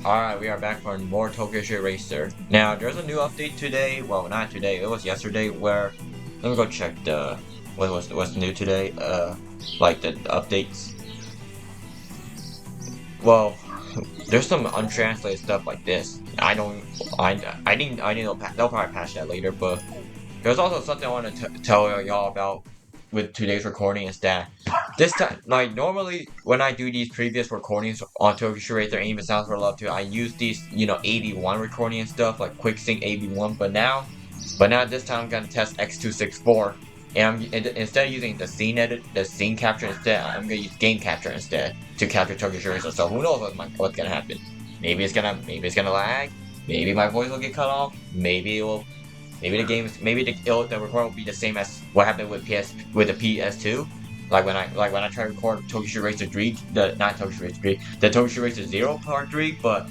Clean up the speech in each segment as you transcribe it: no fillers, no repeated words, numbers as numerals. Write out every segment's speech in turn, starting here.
Alright, we are back for more Tokyo Xtreme Racer. Now, there's a new update today. Well, not today. It was yesterday. Where let me go check the what's new today. Like the updates. Well, there's some untranslated stuff like this. I think they'll probably patch that later. But there's also something I want to tell y'all about with today's recording is that this time, like normally when I do these previous recordings on Tokyo Xtreme Racer and even Sounds for Love too, I use these, AB1 recording and stuff like Quick Sync AB1. But now this time I'm gonna test X264, and instead of using the scene capture instead, I'm gonna use game capture instead to capture Tokyo Xtreme Racer. So who knows what's gonna happen? Maybe it's gonna lag. Maybe my voice will get cut off. Maybe the recording will be the same as what happened with the PS2. Like when I try to record Tokyo Xtreme Racer 3, not Tokyo Xtreme Racer 3, the Tokyo Xtreme Racer 0 Part 3, but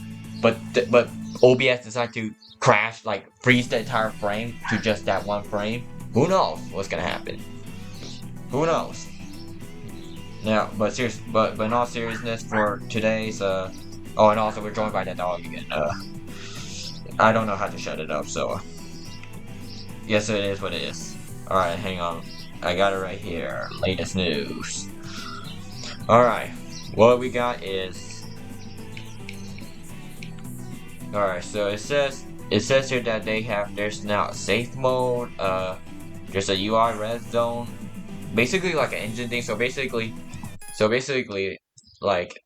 OBS decided to crash, like freeze the entire frame to just that one frame. Who knows what's gonna happen? Who knows? Now, but in all seriousness, for today's oh, and also we're joined by that dog again. I don't know how to shut it up, so yes, it is what it is. All right, hang on. I got it right here. Latest news. Alright, what we got is... Alright, so it says here that there's now a safe mode, there's a UI red zone, basically like an engine thing. So basically, like,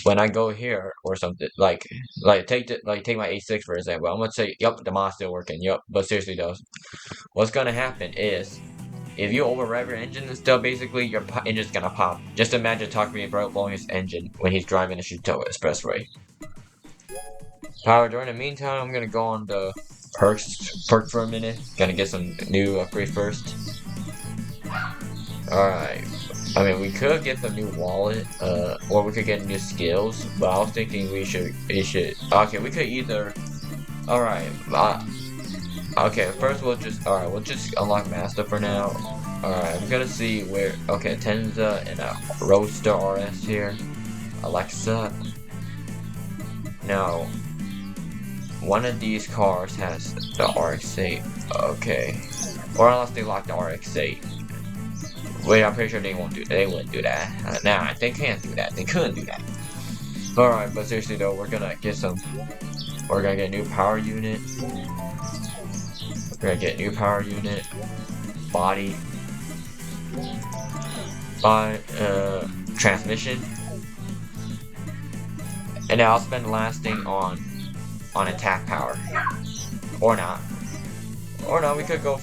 when I go here or something, take my A6 for example, I'm gonna say, yup, the mod's still working, yup. But seriously though, what's gonna happen is, if you overrev your engine and stuff, basically your engine's gonna pop. Just imagine Takumi blowing his engine when he's driving the Shuto Expressway. However, during the meantime, I'm gonna go on the perks for a minute. Gonna get some new upgrades first. Alright. I mean, we could get the new wallet, or we could get new skills, but I was thinking we should, okay, we could either, alright, okay, first we'll just unlock Master for now. Alright, I'm gonna see where, okay, Tenza and a Roadster RS here. Alexa. Now, one of these cars has the RX-8, okay. Or unless they lock the RX-8. Wait, I'm pretty sure they wouldn't do that. Nah, they can't do that. They couldn't do that. Alright, but seriously though, we're gonna get a new power unit. We're gonna get a new power unit, body, transmission, and then I'll spend the last thing on attack power, or not, we could go.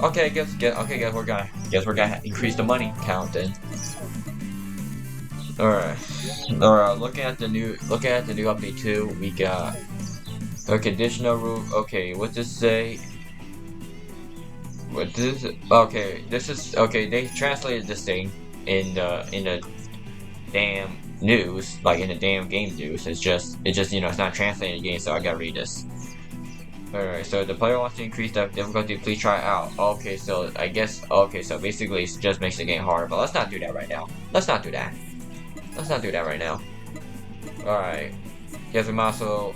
Okay, guess we're gonna increase the money count then. Alright, looking at the new update too, we got a conditional roof. Okay, what does this say? Okay, they translated this thing in the damn news, like in the damn game news. It's just it's not translated in the game, so I gotta read this. Alright, so the player wants to increase the difficulty, please try it out. Okay, so I guess, so basically it just makes the game harder, but let's not do that right now. Let's not do that right now. Alright. Yes, I'm also,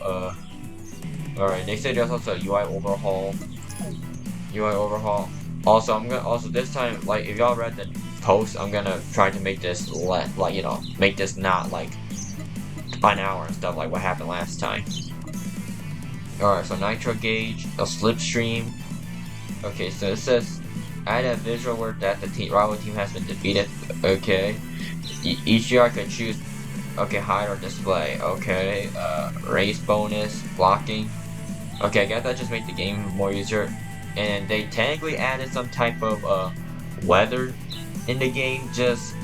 alright, they said there's also a UI overhaul. Also, this time, like, if y'all read the post, I'm gonna try to make this make this not like an hour and stuff like what happened last time. Alright, so nitro gauge, a slipstream. Okay, so it says add a visual word that the rival team has been defeated. Okay. Each year I can choose, okay, hide or display. Okay, race bonus, blocking. Okay, I guess that just made the game more easier. And they technically added some type of weather in the game, just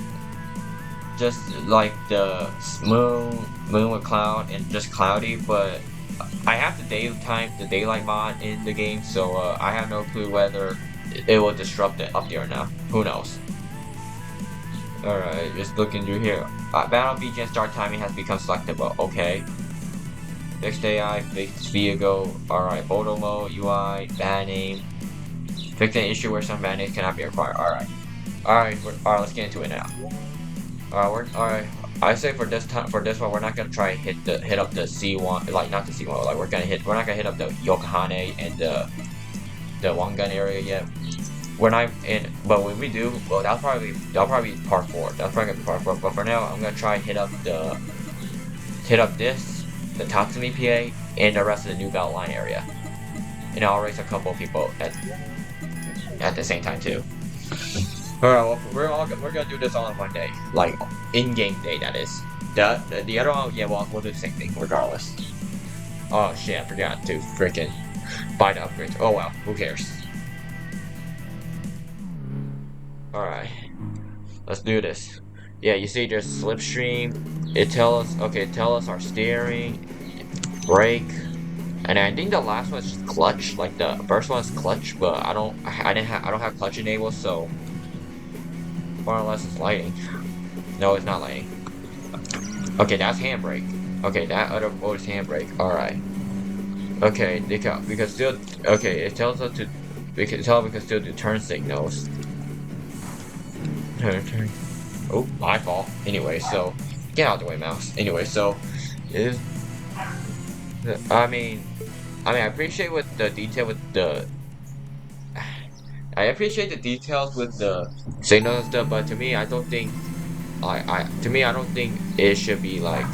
like the moon with cloud and just cloudy, but I have the daylight mod in the game, so I have no clue whether it will disrupt it up there or not. Who knows? Alright, just looking through here. Battle BGN start timing has become selectable. Okay. Fixed AI, fixed vehicle. Alright, photo mode, UI, bad name. Fix an issue where some bad names cannot be acquired. Alright, let's get into it now. Alright, I say for this one, we're not gonna try and hit up the C1, like not the C1, like we're not gonna hit up the Yokohane and the Wangan area yet. We're not in, but when we do, well, that'll probably be part 4. That's probably gonna be part 4. But for now, I'm gonna try and hit up the Tatsumi PA, and the rest of the New Belt Line area, and I'll race a couple of people at the same time too. Alright, well, we're gonna do this all in one day, like in-game day, that is. The other one, yeah, well, we'll do the same thing regardless. Oh shit, I forgot to freaking buy the upgrades. Oh well, who cares? Alright, let's do this. Yeah, you see, there's slipstream. It tell us our steering, brake, and I think the last one's just clutch. Like the first one's clutch, but I don't have clutch enabled, so more or less it's lighting. No, it's not lighting. Okay, that's handbrake. Okay, that other mode is handbrake. All right. Okay, we can still. Okay, it tells us to. We can still do turn signals. Turn. Oh, my fault. Anyway, so get out of the way, mouse. Anyway, so is. I mean, I appreciate with the detail with the. I appreciate the details with the signals and stuff, but to me, I don't think. I don't think it should be like.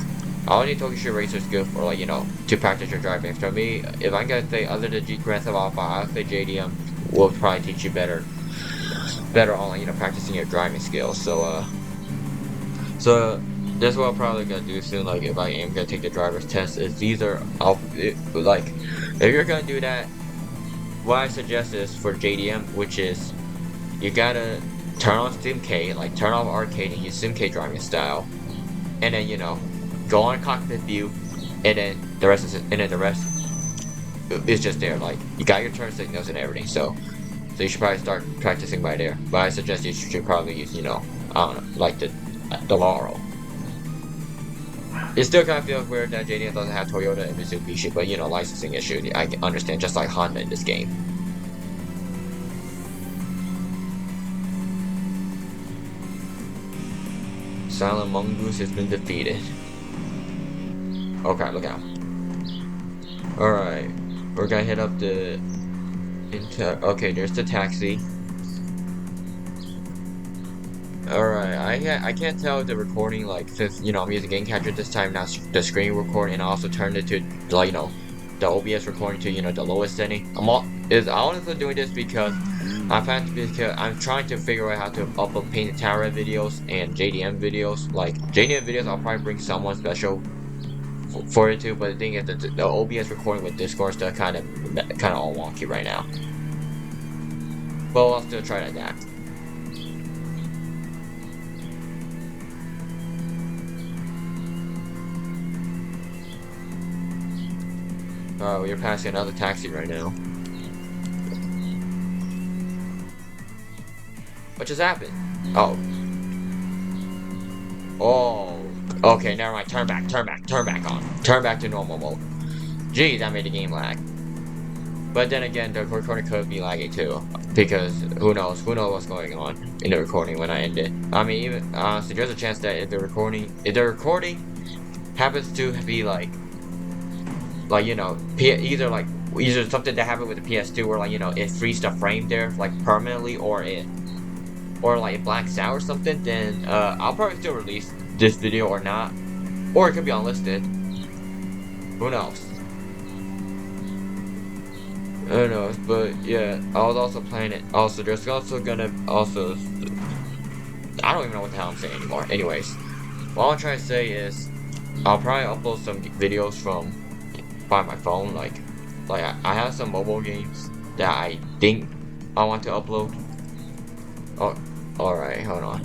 I don't think Tokyo Xtreme Racer is good for, like, you know, to practice your driving. For me, if I'm gonna say other than Grand Theft Auto 5, I'll say JDM will probably teach you better on, like, you know, practicing your driving skills. So that's what I'm probably gonna do soon. Like, if I am gonna take the driver's test, is like, if you're gonna do that, what I suggest is for JDM, which is you gotta turn on SimK, like turn off arcade and use SimK driving style, and then, you know, go on cockpit view, and then the rest is just there. Like, you got your turn signals and everything, so you should probably start practicing by there. But I suggest you should probably use, you know, I don't know, like the Laurel. It still kind of feels weird that JDM doesn't have Toyota and Mitsubishi, but, you know, licensing issue, I can understand, just like Honda in this game. Silent Mongoose has been defeated. Okay, look out. Alright, we're gonna hit up the... Okay, there's the taxi. Alright, I can't tell the recording, like, since, you know, I'm using game capture this time, now the screen recording, and I also turned it to, like, you know, the OBS recording to, you know, the lowest setting. I'm honestly doing this because I'm trying to figure out how to upload Painted Tower videos and JDM videos. Like, JDM videos, I'll probably bring someone special for it too, but the thing is that the OBS recording with Discord stuff kind of all wonky right now. But I'll still try to adapt. Oh, we're passing another taxi right now. What just happened? Oh. Oh. Okay, never mind. Turn back on. Turn back to normal mode. Geez, that made the game lag. But then again, the recording could be laggy too, because who knows what's going on in the recording when I end it. I mean, even honestly, there's a chance that if the recording happens to be like, you know, either something that happened with the PS2 where, like, you know, it frees the frame there, like, permanently, or like it blacks out or something, then I'll probably still release this video or not, or it could be unlisted. Who knows? Who knows? But yeah, I was also playing it. Also, there's also gonna I don't even know what the hell I'm saying anymore. Anyways, what I'm trying to say is I'll probably upload some videos by my phone. Like I have some mobile games that I think I want to upload. Oh, all right, hold on.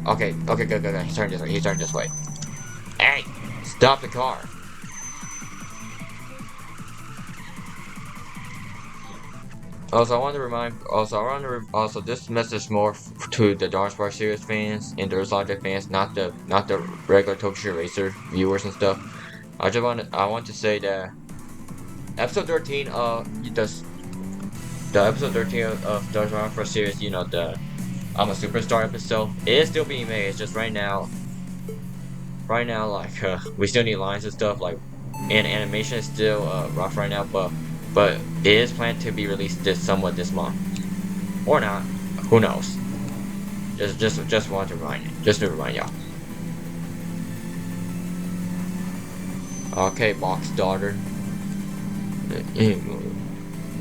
Okay, good. He's turning this way. Hey, stop the car. Also, this message more to the Darwin Spar Series fans and the Logic fans, not the regular Tokyo Xtreme Racer viewers and stuff. I want to say that episode 13 of episode 13 of the Darwin Spar Series, you know, the I'm a Superstar episode, it is still being made. It's just right now right now, like, we still need lines and stuff, like, and animation is still, rough right now, but it is planned to be released somewhat this month. Or not. Who knows? Just want to remind y'all. Okay, box daughter.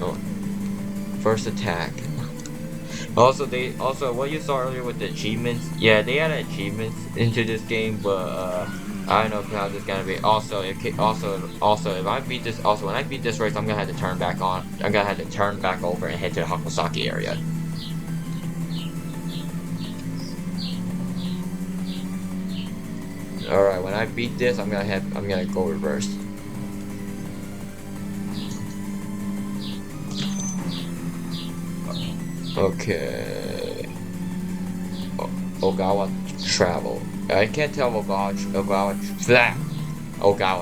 Oh. First attack. Also, what you saw earlier with the achievements. Yeah, they added achievements into this game, but I don't know how this is gonna be. Also, if I beat this, when I beat this race, I'm gonna have to turn back on. I'm gonna have to turn back over and head to the Hakosaki area. All right, when I beat this, I'm gonna go reverse. Okay. Ogawa Travel. I can't tell Ogawa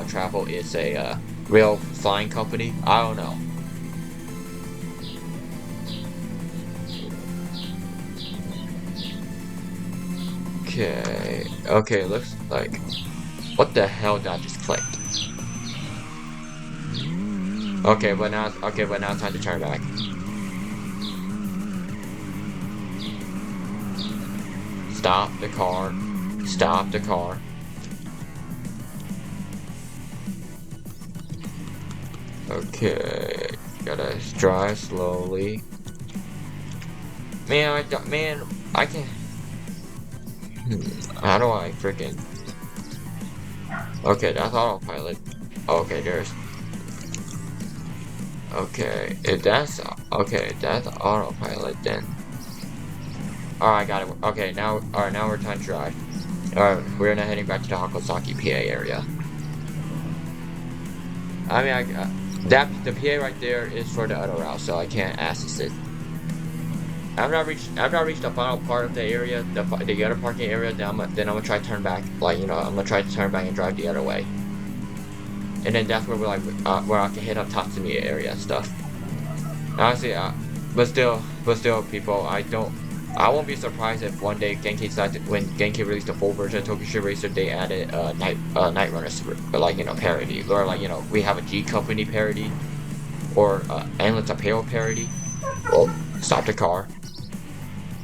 Travel is a real flying company. I don't know. Okay, looks like. What the hell did I just click? Okay, but now it's time to turn back. Stop the car. Stop the car. Okay, gotta drive slowly. Man, I can't. How do I freaking? Okay, that's autopilot. Okay, there's. Okay, if that's autopilot then. Alright, got it. Okay, now we're time to drive. Alright, we're now heading back to the Hakosaki PA area. I mean, the PA right there is for the other route, so I can't access it. I've not reached the final part of the area, the other parking area. Then I'm gonna try to turn back, like, you know, I'm gonna try to turn back and drive the other way. And then that's where we're like, where I can hit up Tatsumi area and stuff. Honestly, but still, people, I won't be surprised if one day when Genki released the full version of Tokyo Xtreme Racer, they added Night Runners, like, you know, parody, or like, you know, we have a G Company parody, or Endless Apparel parody. Oh, stop the car.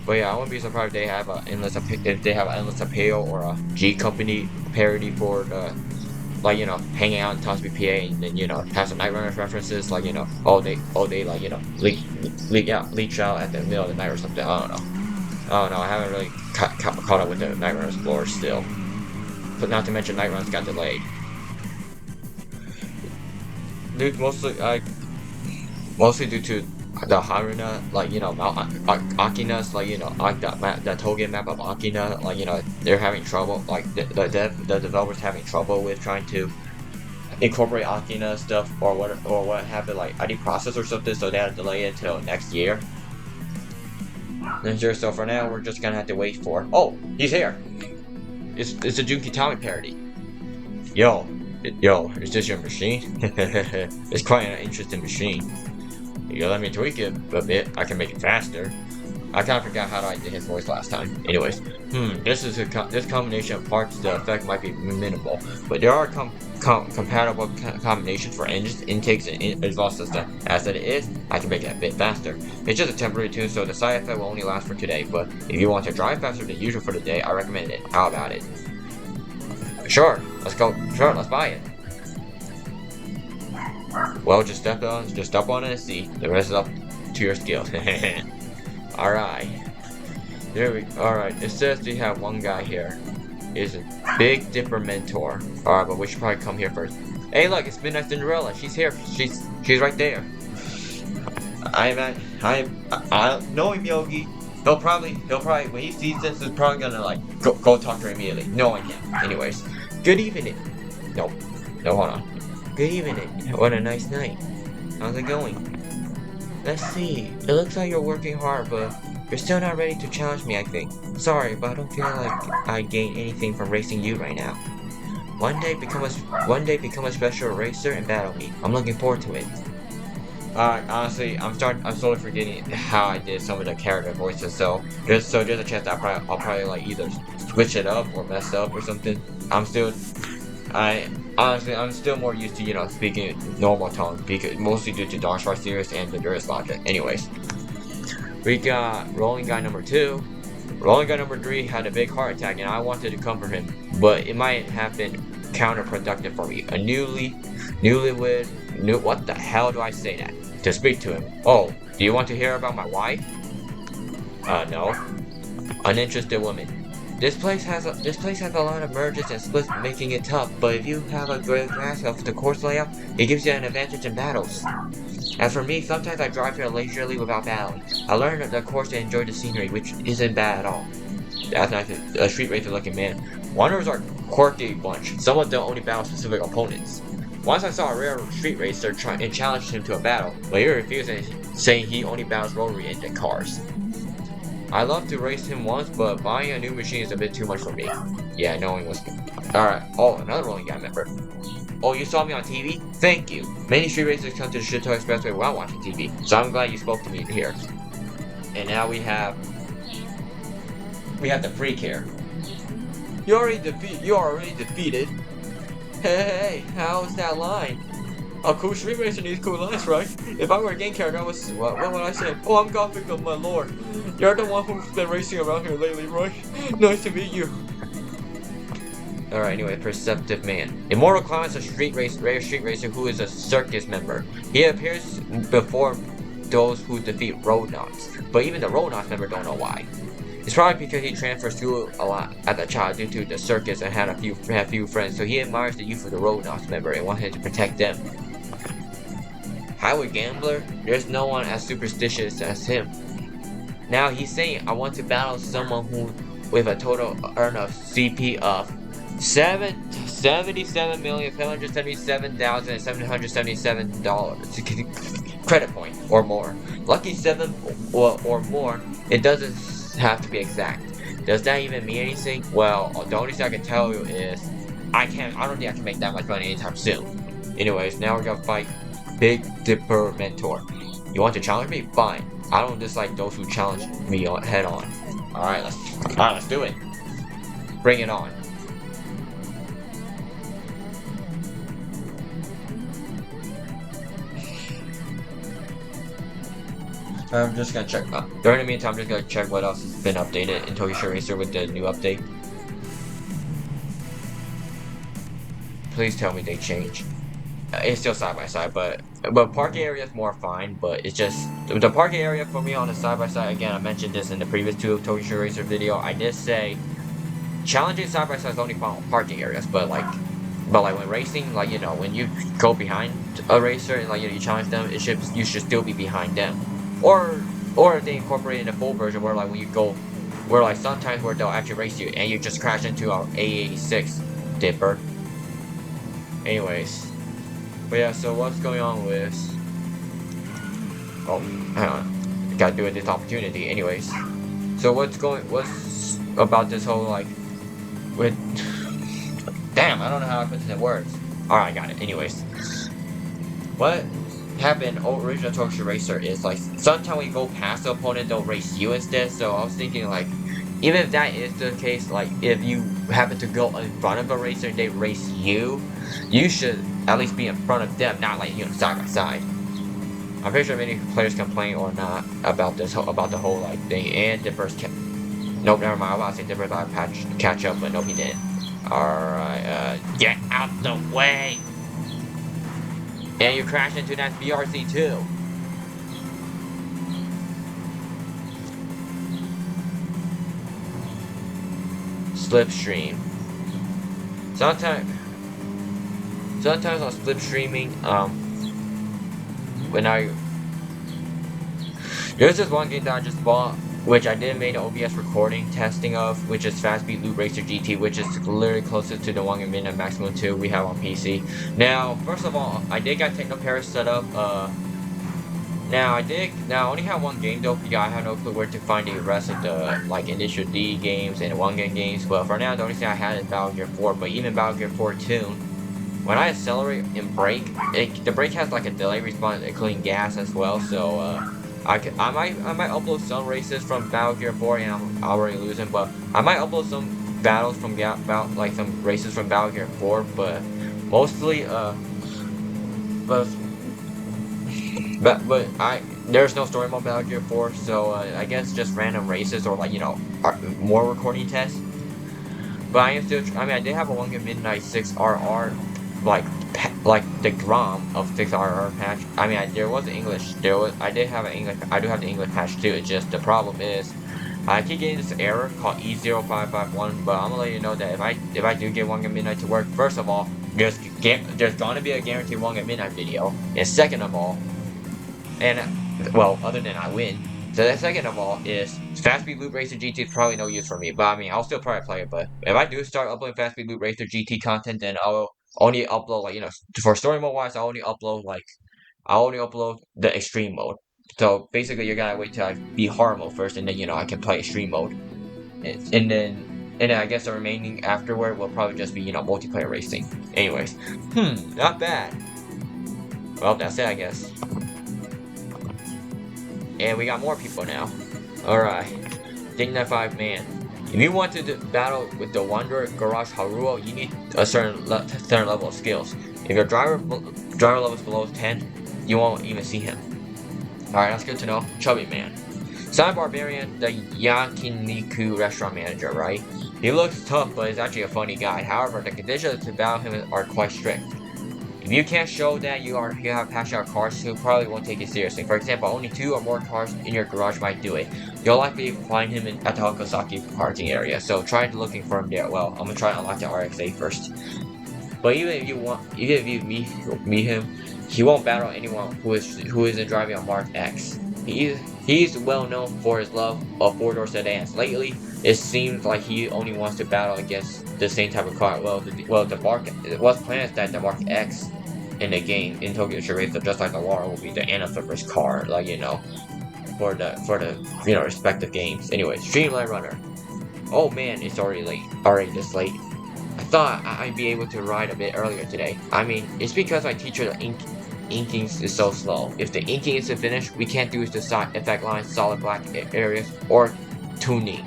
But yeah, I wouldn't be surprised if they have an Endless Apparel or a G Company parody for the, like, you know, hanging out in Tatsumi PA, and then, you know, have some Night Runners references, like, you know, they like, you know, leak out at the middle of the night or something. I don't know. I haven't really caught up with the Night Runners lore still. But not to mention Night Runners got delayed. Dude, mostly due to the Haruna, like, you know, Akina's, like, you know, like the Togen map of Akina, like, you know, they're having trouble, like, the developers having trouble with trying to incorporate Akina stuff, or what happened, like, ID process or something, so they had to delay it until next year. And sure, so for now, we're just gonna have to wait for. Oh, he's here! It's a Jun Kitami parody. Yo, is this your machine? It's quite an interesting machine. You let me tweak it a bit, I can make it faster. I kind of forgot how I did his voice last time. Anyways, this combination of parts, the effect might be minimal, but there are compatible combinations for engines, intakes, and exhaust system. As it is, I can make it a bit faster. It's just a temporary tune, so the side effect will only last for today, but if you want to drive faster than usual for the day, I recommend it. How about it? Sure, let's go. Sure, let's buy it. Well, just step on it and see. The rest is up to your skill. Alright. Alright, it says we have one guy here. He's a Big Dipper Mentor. Alright, but we should probably come here first. Hey, look, it's Midnight Cinderella. She's here. She's right there. Knowing Myogi, he'll probably when he sees this, he's probably gonna like go talk to her immediately. Knowing him. Anyways, good evening. No, hold on. Good evening. What a nice night. How's it going? Let's see. It looks like you're working hard, but you're still not ready to challenge me, I think. Sorry, but I don't feel like I gain anything from racing you right now. One day become a special racer and battle me. I'm looking forward to it. Honestly, I'm slowly forgetting how I did some of the character voices. So there's a chance that I'll probably like either switch it up or mess up or something. I honestly, I'm still more used to speaking normal tone because mostly due to Darwin Spar Series and the Durist logic. Anyways, we got rolling guy number 2. Rolling guy number 3 had a big heart attack, and I wanted to comfort him, but it might have been counterproductive for me. A what the hell do I say that? To speak to him. Oh, do you want to hear about my wife? No. Uninterested woman. This place has a lot of merges and splits, making it tough. But if you have a good grasp of the course layout, it gives you an advantage in battles. As for me, sometimes I drive here leisurely without battling. I learned the course and enjoy the scenery, which isn't bad at all. That's nice. A street racer looking man. Wanderers are a quirky bunch. Some of them only battle specific opponents. Once I saw a rare street racer and challenged him to a battle, but he refused, saying he only battles rotary engine cars. I love to race him once, but buying a new machine is a bit too much for me. Yeah, knowing was... Alright, oh, another rolling guy member. Oh, you saw me on TV? Thank you. Many street racers come to the Shinto Expressway while watching TV, so I'm glad you spoke to me here. And now we have the freak here. You are already defeated. Hey, how's that line? A cool street racer needs cool lines, right? If I were a game character, what would I say? Oh, I'm Gothic of my lord. You're the one who's been racing around here lately, right? Nice to meet you. Alright, anyway, Perceptive Man. Immortal Clown is a rare street racer who is a circus member. He appears before those who defeat Roadknocks, but even the Roadknocks member don't know why. It's probably because he transferred school a lot as a child due to the circus and had few friends, so he admires the youth of the Roadknocks member and wanted to protect them. Highway Gambler? There's no one as superstitious as him. Now he's saying, I want to battle someone who with a total earn of CP of $77,777,777 credit point or more. Lucky 7 or more. It doesn't have to be exact. Does that even mean anything? Well, the only thing I can tell you is I don't think I can make that much money anytime soon. Anyways, now we're gonna fight Big Dipper Mentor. You want to challenge me? Fine. I don't dislike those who challenge me head on. Alright, let's do it. Bring it on. I'm just gonna check. During the meantime, I'm just gonna check what else has been updated in Tokyo Xtreme Racer with the new update. Please tell me they changed. It's still side by side, but parking area is more fine. But it's just the parking area for me on the side by side. Again, I mentioned this in the previous Tokyo Xtreme Racer video. I did say challenging side by side is only fun on parking areas, but like when racing, like when you go behind a racer and you challenge them, you should still be behind them. Or if they incorporate in a full version where when you go, where sometimes where they'll actually race you and you just crash into our A86 Dipper. Anyways, but yeah, so what's going on with? Oh, hang on, gotta do it this opportunity. Anyways, so what's about this whole with? Damn, I don't know how I put this in words. All right, I got it. Anyways, what happened original Tokyo Racer is sometimes when you go past the opponent, they'll race you instead. So I was thinking even if that is the case, if you happen to go in front of a racer and they race you, you should at least be in front of them, not side by side. I'm pretty sure many players complain or not about the whole thing. And Dipper's nope, never mind. I was about to say Dipper's about to catch up, but nope, he didn't. Alright, get out the way! And you crash into that BRC too. Slipstream. Sometimes on slipstreaming, there's this one game that I just bought, which I did make an OBS recording testing of, which is Fast Beat Loop Racer GT, which is literally closest to the 1 minute maximum 2 we have on PC. Now, first of all, I did got Techno Paris set up. Now I only have one game though, because I have no clue where to find the rest of the initial D games and the 1 game games. But for now, the only thing I had is Battle Gear 4. But even Battle Gear 4 too, when I accelerate and brake, the brake has like a delay response, including gas as well. So I might upload some races from Battle Gear 4, and I'm already losing, but I might upload some battles from like some races from Battle Gear 4, but mostly but but there's no story mode Battle Gear 4, so I guess just random races or like more recording tests. But I am still. I mean, I did have a One Gun Midnight 6RR, like the ROM of 6RR patch. I mean, there was English. I did have an English. I do have the English patch too. It's just the problem is, I keep getting this error called E0551. But I'm gonna let you know that if I do get One Gun Midnight to work, first of all, there's gonna be a guaranteed One Gun Midnight video, and second of all, well, other than I win. So the second of all is Fast Speed Loop Racer GT is probably no use for me, but I mean I'll still probably play it. But if I do start uploading Fast Speed Loop Racer GT content, then I'll only upload for story mode wise, I'll only upload the extreme mode. So basically, you gotta wait till I beat hard mode first, and then I can play extreme mode, and then I guess the remaining afterward will probably just be multiplayer racing. Anyways, not bad. Well, that's it, I guess. And we got more people now. Alright. Dignified man. If you want to battle with the Wanderer Garage Haruo, you need a certain level of skills. If your driver level is below 10, you won't even see him. Alright, that's good to know. Chubby man. Silent Barbarian, the Yakiniku restaurant manager, right? He looks tough, but he's actually a funny guy. However, the conditions to battle him are quite strict. If you can't show that you have passionate cars, he probably won't take it seriously. For example, only 2 or more cars in your garage might do it. You'll likely find him at the Hakosaki parking area, so try looking for him there. Well, I'm gonna try to unlock the RX-8 first. But even if you meet him, he won't battle anyone who isn't driving a Mark X. He's well known for his love of 4-door sedans. Lately, it seems like he only wants to battle against the same type of car. It was planned that the Mark X in the game in Tokyo Xtreme Racer, just like the Laura, will be the Anna-Flipper's car, for the respective games. Anyway, Streamline Runner. Oh man, it's already this late. I thought I'd be able to ride a bit earlier today. I mean, it's because my teacher inking is so slow. If the inking isn't finished, we can't do the side effect lines, solid black areas, or toning.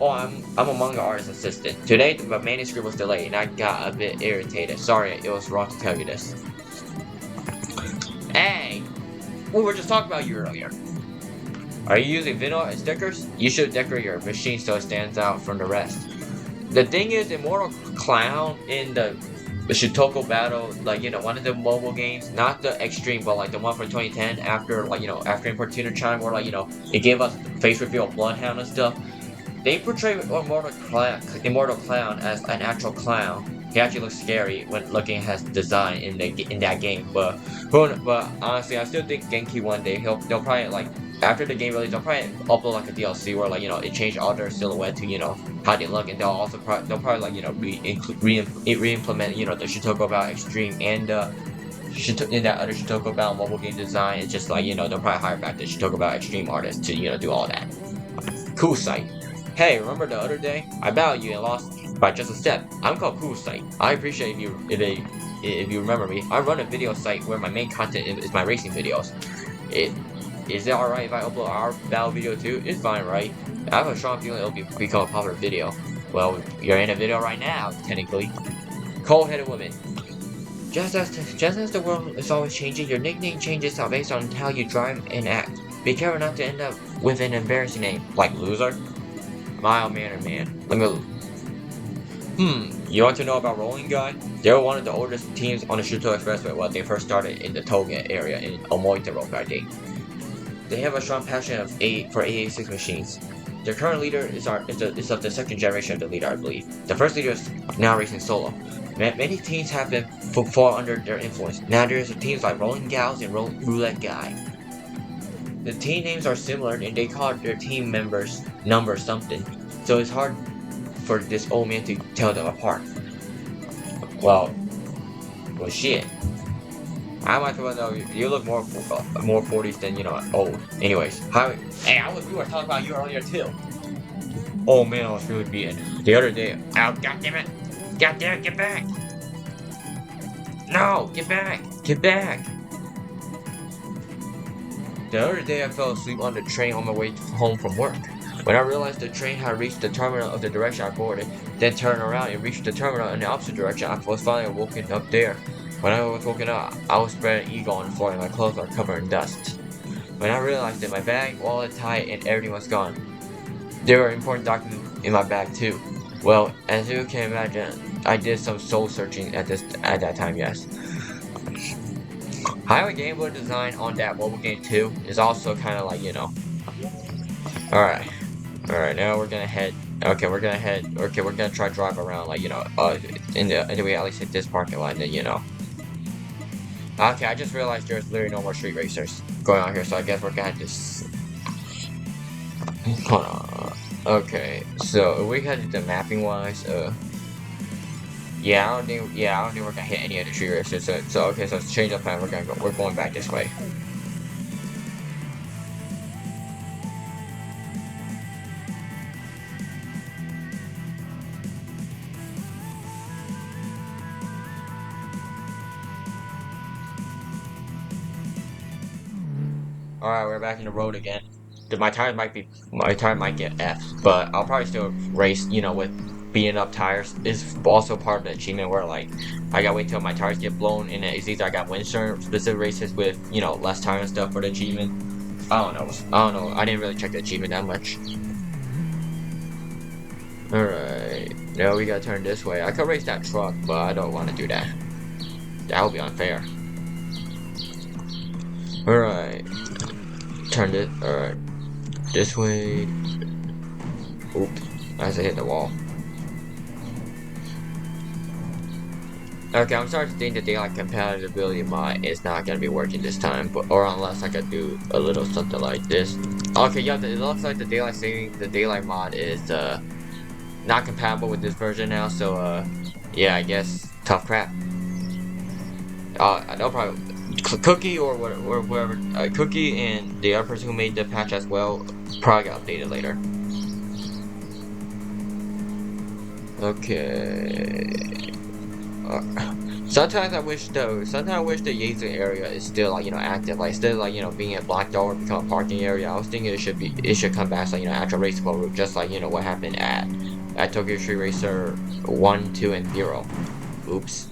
Oh, I'm among the artist assistant. Today, the manuscript was delayed, and I got a bit irritated. Sorry, it was wrong to tell you this. Hey! We were just talking about you earlier. Are you using vinyl stickers? You should decorate your machine so it stands out from the rest. The thing is, Immortal Clown in the Shutoko Battle, one of the mobile games, not the Extreme, but the one from 2010 after Import Tuner Chime, where it gave us face reveal of Bloodhound and stuff. They portray Immortal Clown as an actual clown. He actually looks scary when looking at his design in that game. But honestly, I still think Genki one day they'll probably after the game release, they'll probably upload a DLC where it changed all their silhouette to how they look, and they'll probably re-implement the Shutoko Battle Extreme and in that other Shutoko Battle mobile game design. It's just they'll probably hire back the Shutoko Battle Extreme artist to do all that. Cool sight. Hey, remember the other day? I battled you and lost by just a step. I'm called Cool Sight. I appreciate if you remember me. I run a video site where my main content is my racing videos. Is it alright if I upload our battle video too? It's fine, right? I have a strong feeling it'll become a popular video. Well, you're in a video right now, technically. Cold-headed woman. Just as the world is always changing, your nickname changes based on how you drive and act. Be careful not to end up with an embarrassing name, like Loser. Mild-mannered man. Let me. You want to know about Rolling Guy? They were one of the oldest teams on the Shuto Expressway when they first started in the Toga area in Omoitaro, I think. They have a strong passion for 886 machines. Their current leader is of the second generation of the leader, I believe. The first leader is now racing solo. Many teams have been fall under their influence. Now there's teams like Rolling Gals and Roulette Guy. The team names are similar, and they call their team members number something, so it's hard for this old man to tell them apart. Well shit. I might as well know you look more 40s than old. Anyways, we were talking about you earlier too. Oh man, I was really beaten the other day. Oh, god damn it, get back! No! Get back! Get back! The other day I fell asleep on the train on my way home from work. When I realized the train had reached the terminal of the direction I boarded, then turned around and reached the terminal in the opposite direction, I was finally woken up there. When I was woken up, I was spread eagle on the floor and my clothes were covered in dust. When I realized that my bag, wallet, tie, and everything was gone. There were important documents in my bag too. Well, as you can imagine, I did some soul searching at that time, yes. Highway gameplay design on that mobile game too is also kind of like, you know. Alright. Alright, now we're gonna head. Okay, we're gonna try to drive around, like, you know, in the way at least hit this parking lot, then, you know. Okay, I just realized there's literally no more street racers going on here, so I guess we're gonna have to. Hold on. Okay, so if we had to do the mapping wise, yeah, I don't think we're gonna hit any of the street racers. So okay, so let's change up plan. We're going back this way. Alright, we're back in the road again. My tire might get F, but I'll probably still race, you know, with beating up tires. Is also part of the achievement where, like, I gotta wait till my tires get blown, and it's either I got windshield specific races with, you know, less tire and stuff for the achievement. I don't know. I didn't really check the achievement that much. Alright, now we gotta turn this way. I could race that truck, but I don't want to do that. That would be unfair. Alright. Turned it. Alright. This way. Oops. As I hit the wall. Okay, I'm starting to think the daylight compatibility mod is not gonna be working this time, or unless I could do a little something like this. Okay, yeah, it looks like the daylight mod is not compatible with this version now. So yeah, I guess tough crap. They'll probably. Cookie or whoever, Cookie and the other person who made the patch as well probably got updated later. Okay. Sometimes I wish the Yaesu area is still, like, you know, active, like instead of, like, you know, being a black dog or become a parking area. I was thinking it should come back, like, you know, actual raceable route, just like, you know, what happened at Tokyo Xtreme Racer 1, 2, and 0. Oops.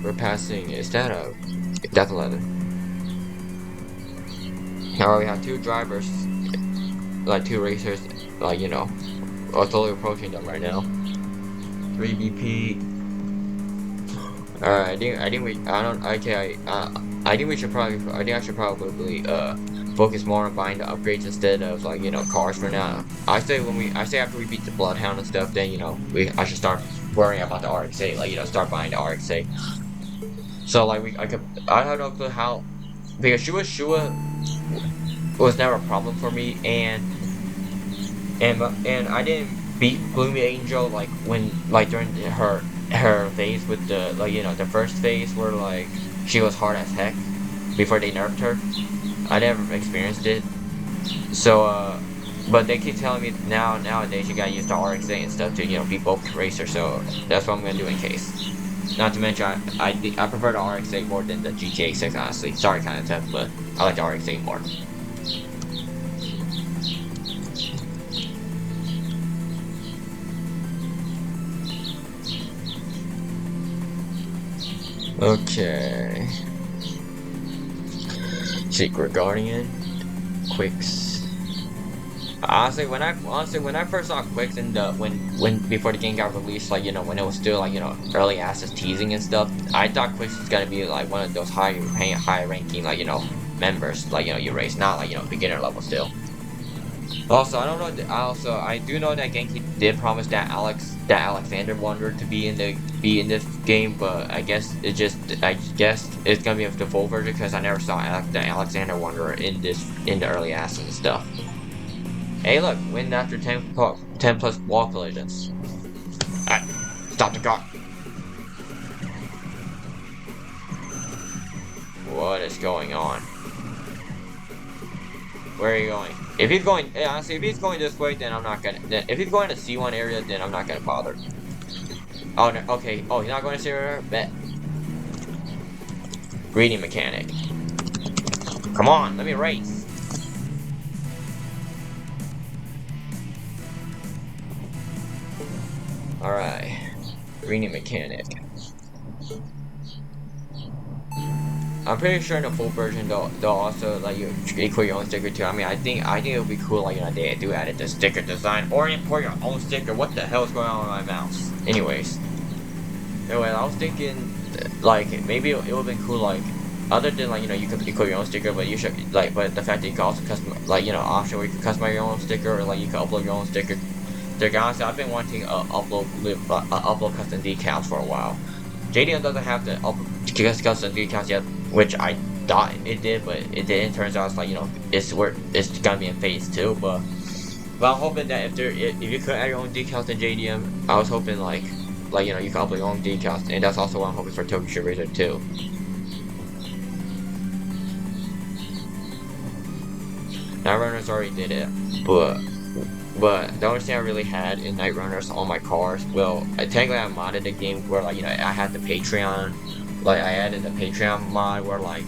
We're passing. Is that a Death 11? Now we have two drivers, like two racers, like, you know, we're totally approaching them right now. 3 BP. Alright, I think I should probably focus more on buying the upgrades instead of, like, you know, cars for now. I say after we beat the Bloodhound and stuff, then, you know, I should start worrying about the RX-8, like, you know, start buying the RX-8. So, like, I don't know how, because Shua was never a problem for me, and I didn't beat Gloomy Angel, like, during her phase with the, like, you know, the first phase where, like, she was hard as heck before they nerfed her. I never experienced it. So but they keep telling me nowadays you gotta use the RX-8 and stuff to, you know, beat both racers. So that's what I'm gonna do in case. Not to mention I prefer the RX-8 more than the GTA 6, honestly. Sorry, kind of tough, but I like the RX-8 more. Okay. Secret Guardian, Quicks. Honestly, when I first saw Quicks in the before the game got released, like, you know, when it was still, like, you know, early access teasing and stuff, I thought Quicks was gonna be like one of those high ranking, like, you know, members, like, you know, you race, not like, you know, beginner level still. Also, I don't know. I do know that GameKey did promise that Alexander Wanderer to be in this game, but I guess it's gonna be the full version because I never saw the Alexander Wanderer in the early access and stuff. Hey, look, win after 10 plus wall collisions. Alright, stop the car. what is going on. Where are you going? If he's going, honestly, if he's going this way, then I'm not gonna. If he's going to C1 area, then I'm not gonna bother. Oh, no, okay. Oh, he's not going to C1 area? Bet. Greedy mechanic. Come on, let me race. Alright. Greedy mechanic. I'm pretty sure in the full version they'll also let you equip your own sticker too. I mean, I think it would be cool, like, you know, they do added the sticker design or import your own sticker. What the hell is going on with my mouse? Anyways, I was thinking, like, maybe it would have been cool, like, other than, like, you know, you could equip your own sticker, but you should, like, but the fact that you can also custom, like, you know, option where you can customize your own sticker, or like you can upload your own sticker. Honestly, I've been wanting to upload custom decals for a while. JDM doesn't have the custom decals yet, which I thought it did, but it didn't. Turns out it's like, you know, it's gonna be in phase 2. But I'm hoping that if you could add your own decals in JDM, I was hoping like you know, you can upload your own decals, and that's also what I'm hoping for Tokyo Xtreme Racer too. Night Runners already did it, but the only thing I really had in Night Runners on my cars, well, technically I modded the game where, like, you know, I had the Patreon, like, I added the Patreon mod where, like,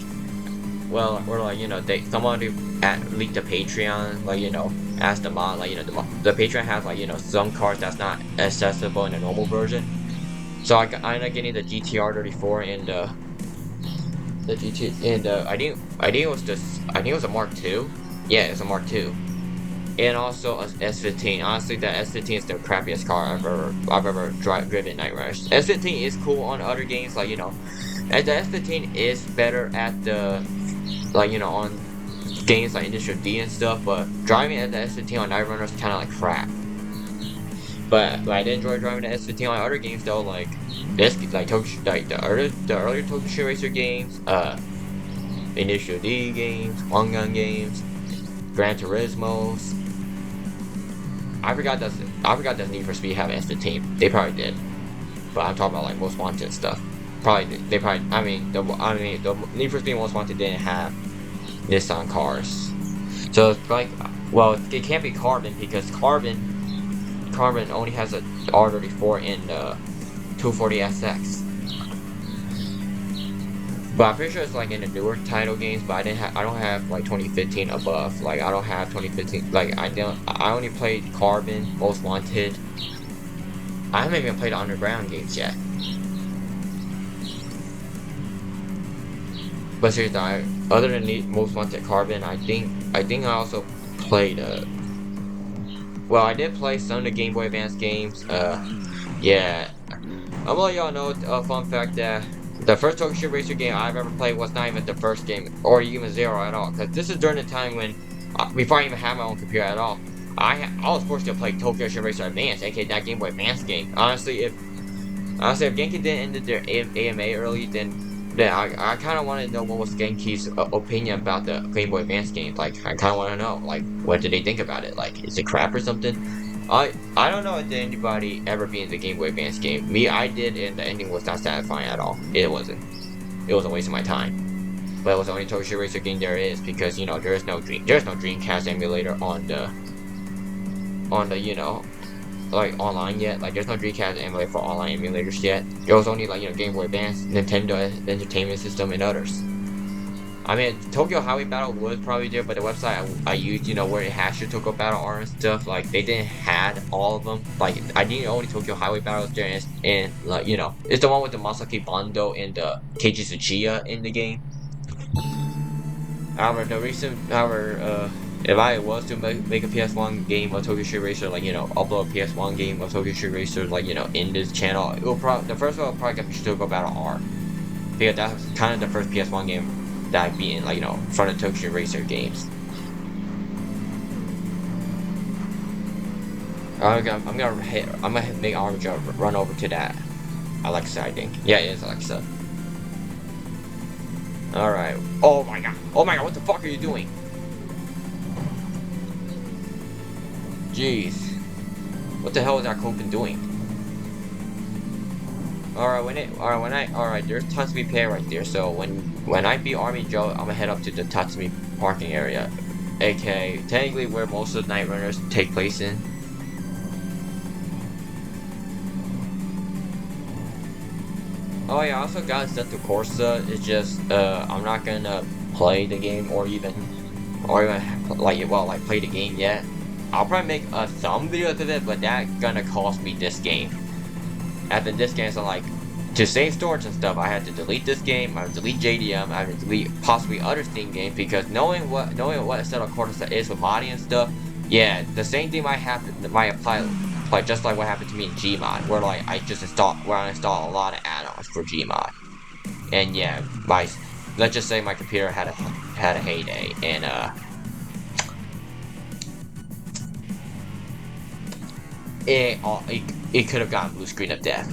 well, where, like, you know, someone leaked the Patreon, like, you know, as the mod, like, you know, the Patreon has, like, you know, some cars that's not accessible in the normal version. So I ended up getting the GTR 34 and the GT, and I think it was a Mark II. Yeah, it's a Mark II. And also a S15. Honestly, the S15 is the crappiest car I've ever driven Night Runners. S15 is cool on other games, like, you know, and the S15 is better at the, like, you know, on games like Industrial D and stuff, but driving at the S15 on Night Runners is kind of like crap. But I did enjoy driving the S15 on other games though, like this, like the earlier Tokyo Xtreme Racer games, Industrial D games, One Gun games, Gran Turismo's. I forgot that Need for Speed have S15. They probably did, but I'm talking about like Most Wanted stuff. I mean the Need for Speed Most Wanted didn't have Nissan cars, so it's like, well, it can't be Carbon because Carbon only has a R34 in the 240SX. But I'm pretty sure it's like in the newer title games, but I don't have like 2015 above. Like, I don't have 2015. Like, I only played Carbon, Most Wanted. I haven't even played the Underground games yet. But seriously, other than Most Wanted, Carbon, I think I also played well, I did play some of the Game Boy Advance games. Yeah, I'm gonna let y'all know a fun fact that the first Tokyo Xtreme Racer game I've ever played was not even the first game, or even Zero at all. Because this is during the time when, before I even had my own computer at all, I was forced to play Tokyo Xtreme Racer Advance, aka that Game Boy Advance game. Honestly, if Genki didn't end their AMA early, then I kind of want to know what was Genki's opinion about the Game Boy Advance games. Like, I kind of want to know, like, what did they think about it? Like, is it crap or something? I don't know if anybody ever beat the Game Boy Advance game. Me, I did, and the ending was not satisfying at all. It wasn't. It was a waste of my time. But it was the only Tokyo Xtreme Racer game there is, because, you know, there's no Dreamcast emulator on the you know, like, online yet. Like, there's no Dreamcast emulator for online emulators yet. There was only, like, you know, Game Boy Advance, Nintendo Entertainment System, and others. I mean, Tokyo Highway Battle was probably there, but the website I used, you know, where it has your Tokyo Battle are and stuff, like, they didn't had all of them. Like, I didn't only Tokyo Highway Battle was there, and like, you know, it's the one with the Masaki Bando and Keiji Tsuchiya in the game. However, if I was to make a PS1 game of Tokyo Xtreme Racer, like, you know, upload a PS1 game of Tokyo Xtreme Racer, like, you know, in this channel, the first one will probably get Tokyo Battle R, because that's kind of the first PS1 game that I beat in, like, you know, in front of Tokyo Xtreme Racer games. I'm gonna make Armature run over to that Alexa, I think. Yeah, it is Alexa. Alright. Oh my god, what the fuck are you doing? Jeez. What the hell is that Copen doing? Alright, there's Tatsumi Pier right there. So when I beat Army Joe, I'm gonna head up to the Tatsumi parking area, aka technically where most of the night runners take place in. Oh yeah, I also got Assetto Corsa. It's just I'm not gonna play the game or even like play the game yet. I'll probably make some videos of it, but that's gonna cost me this game. After this game, so like to save storage and stuff, I had to delete this game. I had to delete JDM. I had to delete possibly other Steam games because knowing what Assetto Corsa is with modding and stuff, yeah, the same thing might apply just like what happened to me in Gmod, where like I install a lot of add-ons for Gmod, and yeah, let's just say my computer had a heyday, and it could have gotten blue screen of death.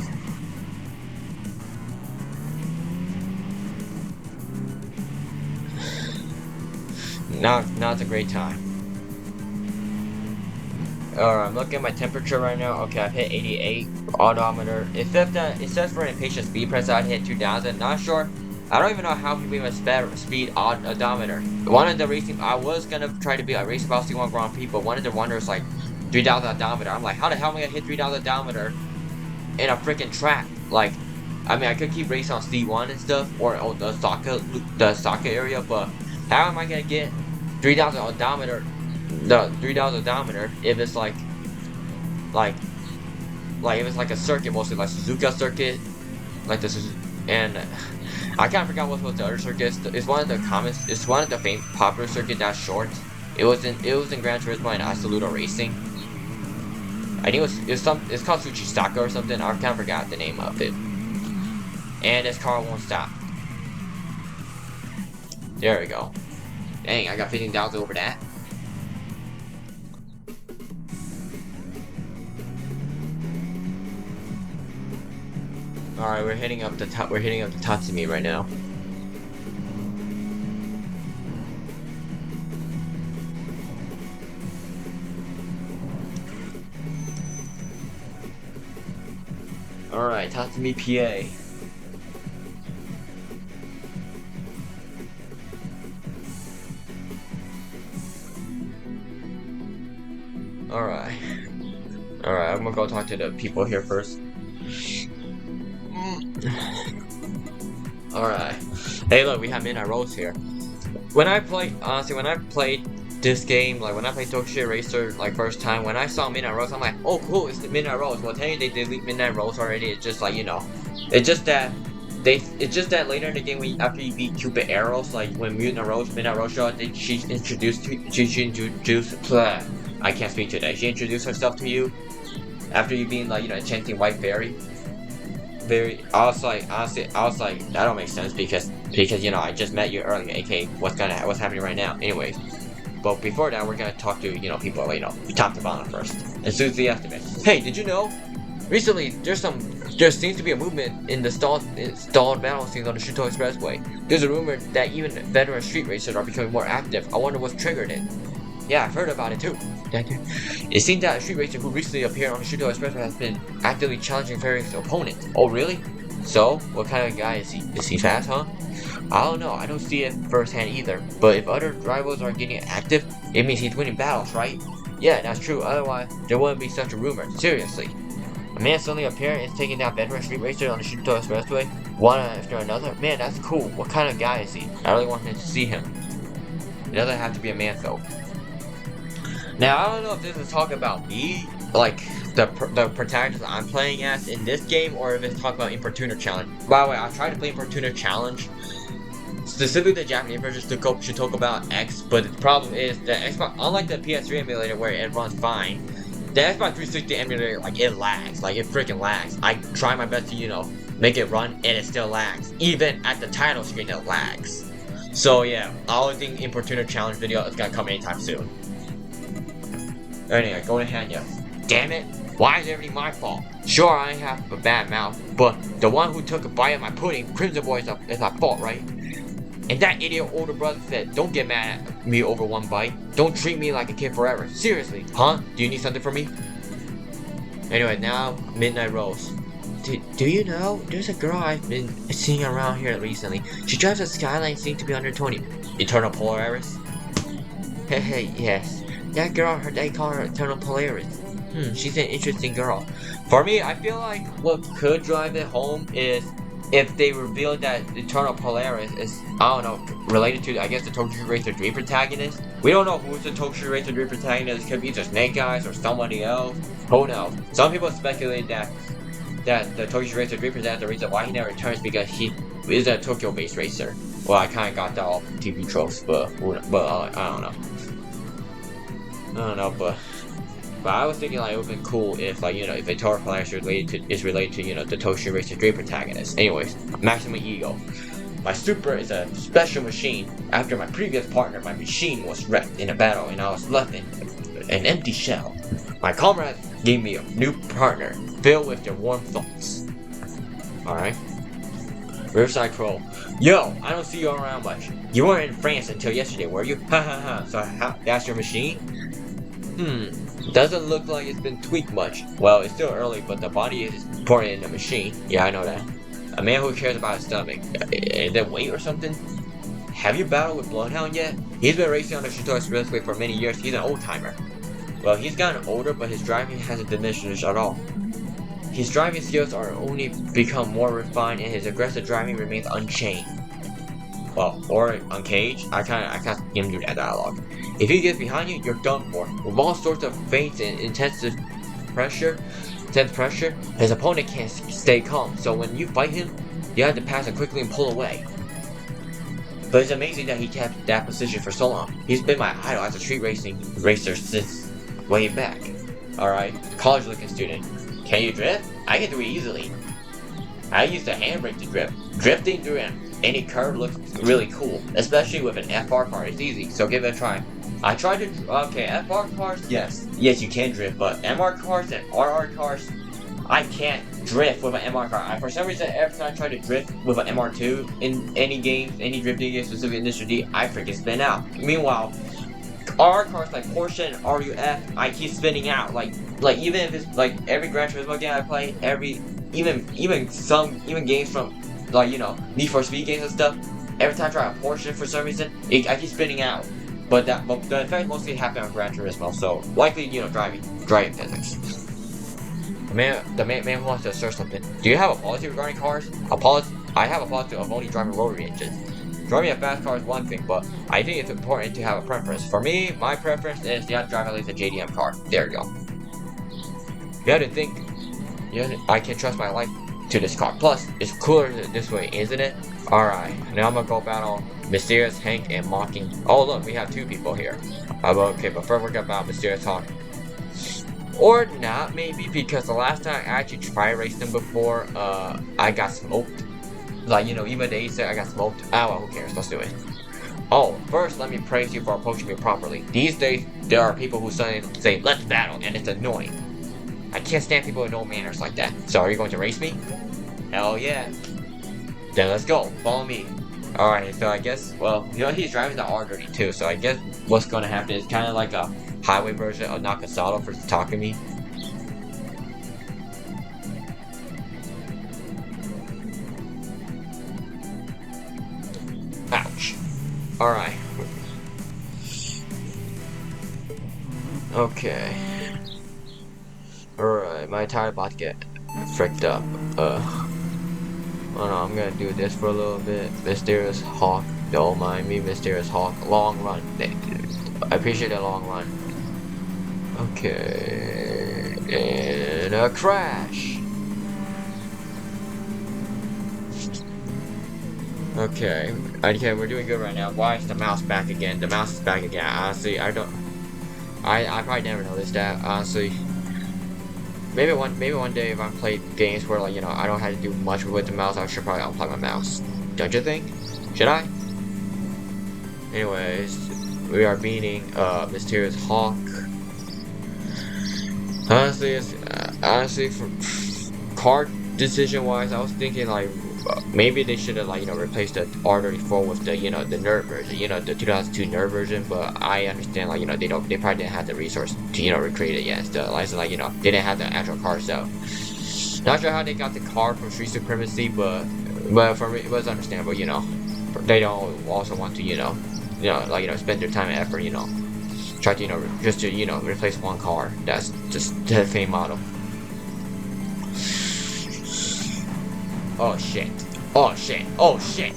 Not a great time. Alright, I'm looking at my temperature right now. Okay, I've hit 88 odometer. It says for an impatient speed press I'd hit 2000. Not sure. I don't even know how people even speed odometer. One of the racing, I was gonna try to be a race about C1 Grand Prix, but one of the runners like 3000 odometer. I'm like, how the hell am I gonna hit 3000 odometer in a freaking track? Like, I mean, I could keep racing on C1 and stuff, or the soccer area, but how am I gonna get 3000 odometer? The 3000 odometer if it's like if it's like a circuit, mostly like Suzuka circuit, like this is, and I kind of forgot what was the other circuits. It's one of the popular circuit that's short. It was in Gran Turismo and Assoluto Racing. I think it's called Tsuchisaka or something. I kind of forgot the name of it. And this car won't stop. There we go. Dang, I got 15,000 over that. Alright, we're hitting up the Tatsumi right now. Alright, Tatsumi PA. Alright, I'm gonna go talk to the people here first. Alright. Hey look, we have Midnight Rose here. When I played this game, like when I played Tokyo Xtreme Racer like first time, when I saw Midnight Rose, I'm like, oh cool, it's the Midnight Rose. Well, technically they delete Midnight Rose already. It's just like, you know, it's just that later in the game, after you beat Cupid Arrows, like when Midnight Rose showed up, she introduced I can't speak today. She introduced herself to you after you being like, you know, chanting White Fairy. I was like, honestly, that don't make sense because you know, I just met you earlier, aka what's happening right now. Anyways, but before that, we're gonna talk to, you know, people, you know, top to bottom first. Enthusiastic. Hey, did you know? Recently, there seems to be a movement in the stalled battle scenes on the Shinto Expressway. There's a rumor that even veteran street racers are becoming more active. I wonder what's triggered it. Yeah, I've heard about it too. It seems that a street racer who recently appeared on the Shinto Expressway has been actively challenging various opponents. Oh, really? So, what kind of guy is he? Is he fast, huh? I don't know, I don't see it firsthand either. But if other rivals are getting active, it means he's winning battles, right? Yeah, that's true. Otherwise, there wouldn't be such a rumor. Seriously. A man suddenly appearing and taking down veteran street racers on the Shinto Expressway, one after another? Man, that's cool. What kind of guy is he? I really want to see him. It doesn't have to be a man, though. Now, I don't know if this is talking about me, like the protagonist I'm playing as in this game, or if it's talking about Importuner Challenge. By the way, I tried to play Importuner Challenge, specifically the Japanese version should talk about X, but the problem is that Xbox, unlike the PS3 emulator where it runs fine, the Xbox 360 emulator, like, it lags, like it freaking lags. I try my best to, you know, make it run, and it still lags. Even at the title screen, it lags. So yeah, I don't think Importuner Challenge video is gonna come anytime soon. Anyway, go ahead, yeah. Damn it! Why is everything my fault? Sure, I have a bad mouth, but the one who took a bite of my pudding, Crimson Boy, is my fault, right? And that idiot older brother said, don't get mad at me over one bite. Don't treat me like a kid forever. Seriously, huh? Do you need something from me? Anyway, now, Midnight Rose. do you know, there's a girl I've been seeing around here recently. She drives a Skyline, seems to be under 20. Eternal Polaris? Hey, yes. That girl, they call her Eternal Polaris. She's an interesting girl. For me, I feel like what could drive it home is if they revealed that Eternal Polaris is, I don't know, related to, I guess, the Tokyo Xtreme Racer 3 protagonist. We don't know who's the Tokyo Xtreme Racer 3 protagonist. It could be either Snake Eyes or somebody else. Who knows? Some people speculate that the Tokyo Xtreme Racer 3 protagonist, the reason why he never returns because he is a Tokyo-based racer. Well, I kind of got that off TV tropes, but I don't know. But I was thinking like it would have been cool if like, you know, if Eternal Polaris is related to, you know, the Tokyo Xtreme Racer 3 protagonist. Anyways, Maximum Ego. My Super is a special machine. After my previous partner, my machine was wrecked in a battle and I was left in an empty shell. My comrade gave me a new partner filled with their warm thoughts. Alright. Riverside Crow. Yo, I don't see you around much. You weren't in France until yesterday, were you? Ha ha ha. So that's your machine? Doesn't look like it's been tweaked much. Well, it's still early, but the body is important in the machine. Yeah, I know that. A man who cares about his stomach. Is that weight or something? Have you battled with Bloodhound yet? He's been racing on the Tokyo Expressway for many years. He's an old timer. Well, he's gotten older, but his driving hasn't diminished at all. His driving skills are only become more refined, and his aggressive driving remains unchained. Well, or uncaged. I can't give him that dialogue. If he gets behind you, you're done for. With all sorts of feints and intense pressure, his opponent can't stay calm. So when you fight him, you have to pass him quickly and pull away. But it's amazing that he kept that position for so long. He's been my idol as a street racing racer since way back. Alright, college-looking student. Can you drift? I can do it easily. I used to handbrake to drift. Drifting through any curve looks really cool, especially with an FR car. It's easy, so give it a try. I tried to, okay, FR cars, yes you can drift, but MR cars and RR cars, I can't drift with an MR car. For some reason, every time I try to drift with an MR2 in any game, any drifting game, specifically in District D, I freaking spin out. Meanwhile, RR cars like Porsche and RUF, I keep spinning out. Like even if it's like every Gran Turismo game I play, even games from like, you know, Need for Speed games and stuff, every time I try a Porsche for some reason, I keep spinning out. But the effect mostly happened on Gran Turismo, so likely, you know, driving physics. The man wants to assert something. Do you have a policy regarding cars? I have a policy of only driving rotary engines. Driving a fast car is one thing, but I think it's important to have a preference. For me, my preference is you have to drive at least a JDM car. There you go. You have to think, I can trust my life to this car. Plus, it's cooler this way, isn't it? Alright, now I'm gonna go battle Mysterious Hank and Mocking. Oh look, we have two people here. Okay, but first we're gonna battle Mysterious Hawk. Or not, maybe, because the last time I actually tried racing them before, I got smoked. Like, you know, even they said I got smoked. Ah, well, who cares? Let's do it. Oh, first let me praise you for approaching me properly. These days, there are people who say, let's battle, and it's annoying. I can't stand people with no manners like that. So are you going to race me? Hell yeah. Then let's go. Follow me. Alright, so I guess, well, you know, he's driving the R32, so I guess what's going to happen is kind of like a highway version of Nakasato for Takumi. Ouch. Alright. Okay. Alright, my tire about to get fricked up. Oh no, I'm gonna do this for a little bit. Mysterious Hawk, don't mind me, Mysterious Hawk. Long run. I appreciate the long run. Okay. And a crash. Okay, we're doing good right now. Why is the mouse back again? The mouse is back again. Honestly, I probably never noticed that. Honestly, maybe one day if I play games where, like, you know, I don't have to do much with the mouse, I should probably unplug my mouse. Don't you think? Should I? Anyways, we are beating Mysterious Hawk. Honestly, for card decision wise, I was thinking like maybe they should have, like, you know, replaced the R34 with the, you know, the nerd version, you know, the 2002 nerd version. But I understand, like, you know, they probably didn't have the resource to, you know, recreate it yet. Still, like, you know, they didn't have the actual car, so Not sure how they got the card from Street Supremacy, but for me, it was understandable. You know, they don't also want to spend their time and effort. You know, try to just to replace one car. That's just the same model. Oh shit! Oh shit! Oh shit!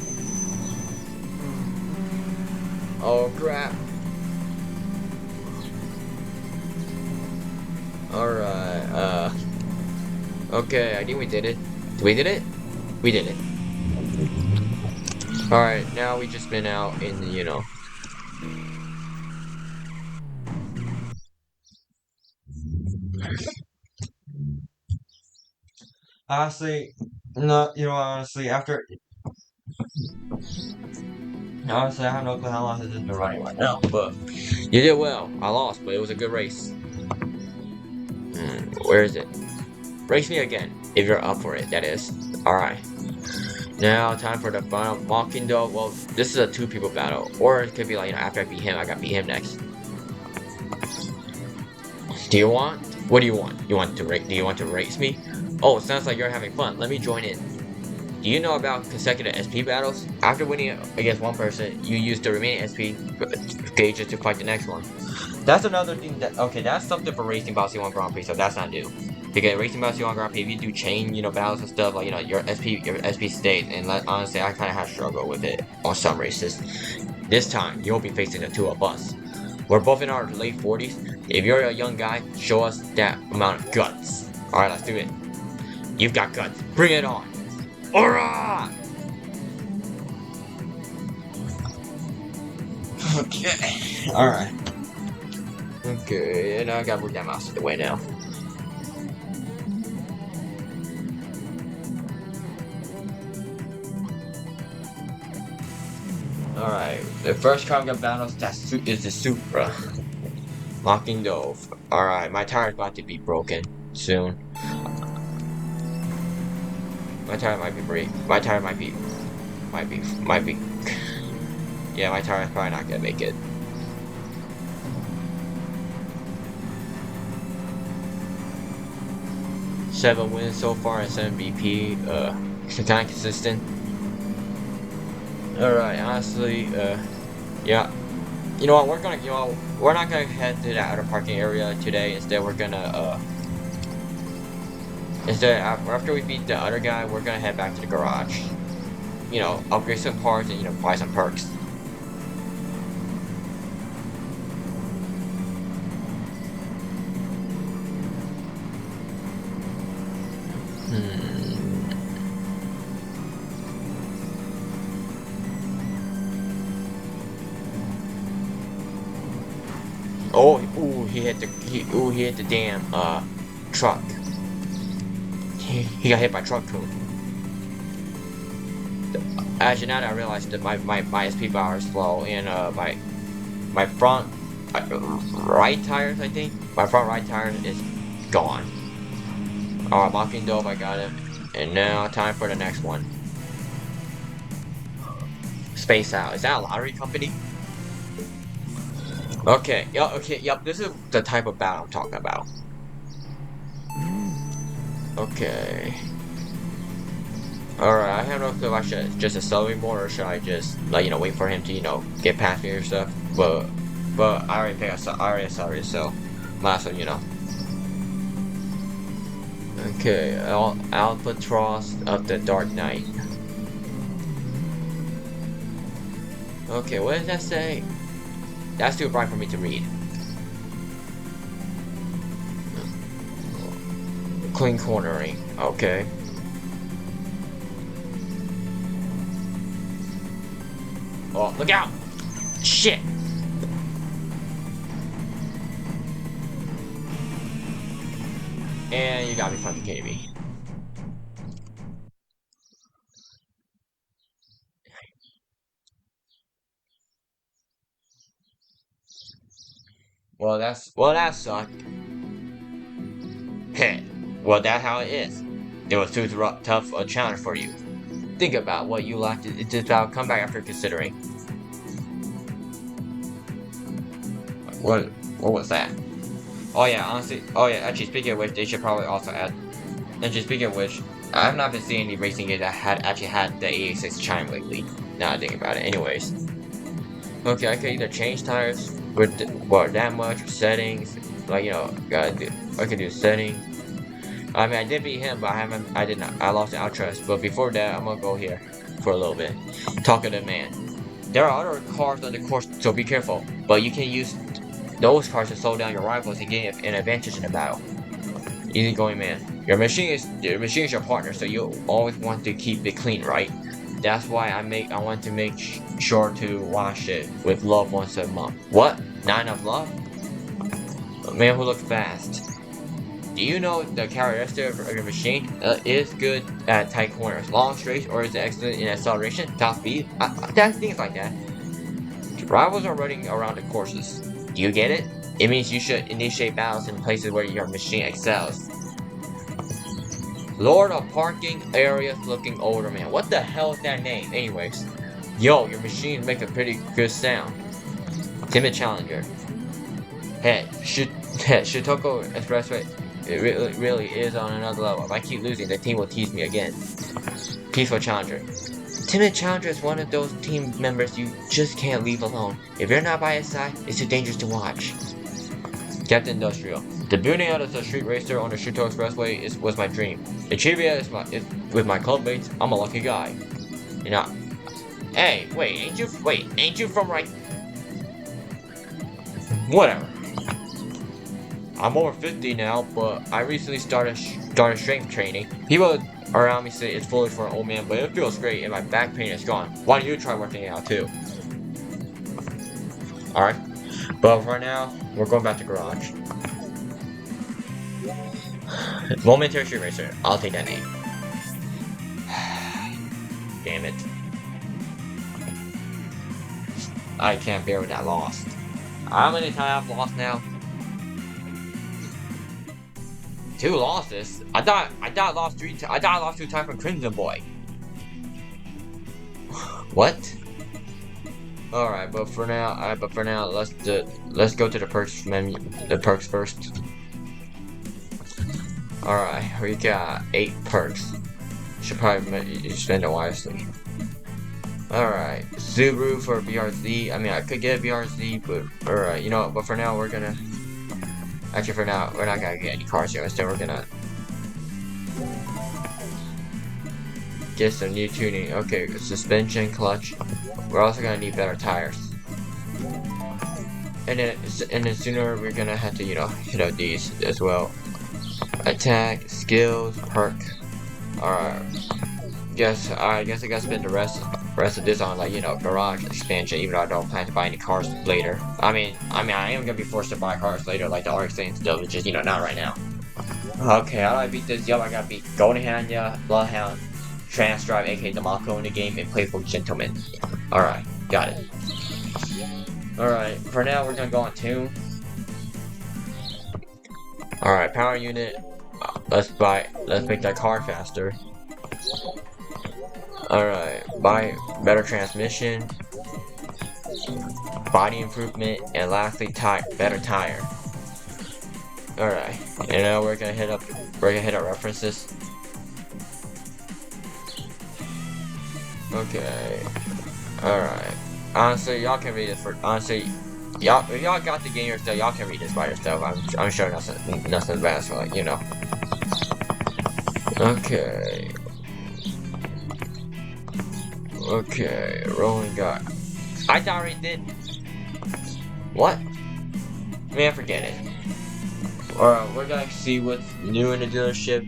Oh crap! Alright, okay, I think we did it. We did it? We did it. Alright, now we just been out in the, Honestly, no, honestly, I have no clue how long this has been running right now, but you did well. I lost, but it was a good race. Where is it? Race me again, if you're up for it, that is. Alright. Now, time for the final mocking dog. Well, this is a two people battle. Or it could be like, after I beat him, I gotta beat him next. Do you want? What do you want? Do you want to race me? Oh, it sounds like you're having fun. Let me join in. Do you know about consecutive SP battles? After winning against one person, you use the remaining SP gauges to fight the next one. That's another thing okay, that's something for Racing Bossy 1 Grand Prix, so that's not new. Because Racing Bossy 1 Grand Prix, if you do chain, battles and stuff, like, your SP stays, and honestly, I kind of have struggled with it on some races. This time, you'll be facing the two of us. We're both in our late 40s. If you're a young guy, show us that amount of guts. Alright, let's do it. You've got guts. Bring it on. Alright! Okay. Alright. Okay, and I gotta move that mouse out of the way now. Alright, the first car I'm gonna battle is the Supra. Mocking Dove. Alright, my tire's about to be broken soon. My tire might be break. My tire might be. Yeah, my tire is probably not gonna make it. Seven wins so far and 7 BP. Kind of consistent. Alright, honestly, yeah. You know what? We're not gonna head to that other parking area today. Instead, we're gonna after we beat the other guy, we're gonna head back to the garage. Upgrade some parts and buy some perks. Oh, he hit the damn truck. He got hit by truck too. Actually, now that I realize that my SP power is slow, and my front right tires, I think my front right tire is gone. Alright, Mocking Dove, I got him, and now time for the next one. Space Out. Is that a lottery company? Okay, yep, this is the type of battle I'm talking about. Okay. Alright, I have no clue if I should just accelerate more, or should I just, wait for him to, get past me or stuff. But I already accelerated, so might as well, Okay, Albatross of the Dark Knight. Okay, what does that say? That's too bright for me to read. Clean cornering. Okay. Oh, look out! Shit! And you gotta be fucking kidding me. Well, that sucked. Heh. Well, that's how it is. It was too tough a challenge for you. Think about what you lacked. It's about come back after considering. What was that? Oh yeah, honestly. Oh yeah, actually, speaking of which, they should probably also add And just speaking of which, I have not been seeing any racing games that actually had the 86 chime lately. Now I think about it. Anyways. Okay, I can either change tires with that much, or settings. Like, you know, I can do settings. I mean, I did beat him, but I did not. I lost the outtrust. But before that, I'm gonna go here for a little bit. Talking to the man. There are other cars on the course, so be careful. But you can use those cars to slow down your rivals and gain an advantage in the battle. Easy going, man. Your machine is your partner, so you always want to keep it clean, right? That's why I want to make sure to wash it with love once a month. What? Not enough love? A man who looks fast. Do you know the characteristic of your machine is good at tight corners, long straights, or is it excellent in acceleration, top speed? Things like that. Rivals are running around the courses. Do you get it? It means you should initiate battles in places where your machine excels. Lord of Parking Areas Looking Older Man. What the hell is that name? Anyways. Yo, your machine makes a pretty good sound. Timid Challenger. Hey, Tokyo Expressway. It really is on another level. If I keep losing, the team will tease me again. Peaceful Challenger. Timid Challenger is one of those team members you just can't leave alone. If you're not by his side, it's too dangerous to watch. Captain Industrial. Debuting out as a street racer on the Tokyo Expressway was my dream. Achieving it with my club mates, I'm a lucky guy. You know. Hey, ain't you from right? Whatever. I'm over 50 now, but I recently started strength training. People around me say it's foolish for an old man, but it feels great and my back pain is gone. Why don't you try working out too? Alright. But for now, we're going back to garage. Momentary Street Racer. I'll take that name. Damn it. I can't bear with that loss. How many times I've lost now? 2 losses? I thought I lost 3 times. I thought I lost 2 times from Crimson Boy. What? Alright, but for now, let's go to the perks menu. The perks first. Alright, we got 8 perks. Should probably spend it wisely. Alright, Subaru for BRZ. I mean, I could get a BRZ, but alright, you know. But for now, we're gonna. Actually, for now, we're not gonna get any cars here. Instead, we're gonna get some new tuning. Okay, suspension, clutch. We're also gonna need better tires. And then sooner we're gonna have to, you know, hit out these as well. Attack, skills, perk. Alright. I guess I gotta spend the rest of this on, like, you know, garage expansion, even though I don't plan to buy any cars later. I mean I am gonna be forced to buy cars later, like the RX and stuff, which is, you know, not right now. Okay, how do I beat this? Yup, I gotta beat Golden Hanya, Bloodhound, Trans Drive, aka Demako in the game, and Playful Gentleman. Alright, got it. Alright, for now we're gonna go on tune. Alright, power unit. Let's make that car faster. Alright, buy better transmission, body improvement, and lastly better tire. Alright, and now we're gonna hit our references. Okay. Alright. Honestly, y'all can read this if y'all got the game yourself, y'all can read this by yourself. I'm sure nothing bad, so, like, you know. Okay. Okay, rolling guy. I already did. What? Man, forget it. Alright, we're gonna see what's new in the dealership.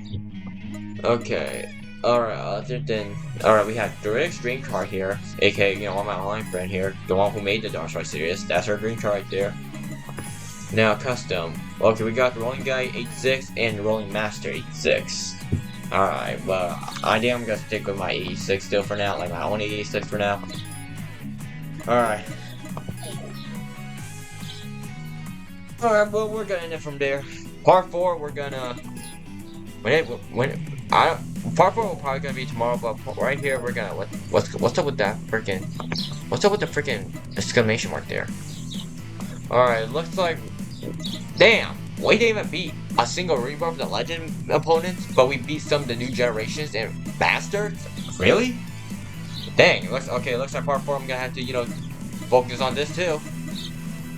Okay. Alright, we have Direct Dream Car here, aka, you know, one of my online friend here, the one who made the Darwin Spar Series. That's our dream car right there. Now, custom. Okay, we got the Rolling Guy 86 and the Rolling Master 86. Alright, well, I think I'm gonna stick with my 86 still for now, like my own 86 for now. Alright. Alright, but we're gonna end it from there. Part 4, we're gonna... Part 4 will probably gonna be tomorrow, but right here, we're gonna... What's up with that freaking... What's up with the freaking exclamation mark there? Alright, looks like... Damn! We didn't even beat a single reborn from the legend opponents, but we beat some of the new generations and bastards? Really? Dang, looks okay, looks like part 4 I'm gonna have to, focus on this too.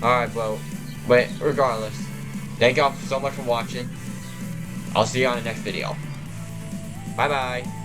Alright, but regardless, thank y'all so much for watching. I'll see you on the next video. Bye bye.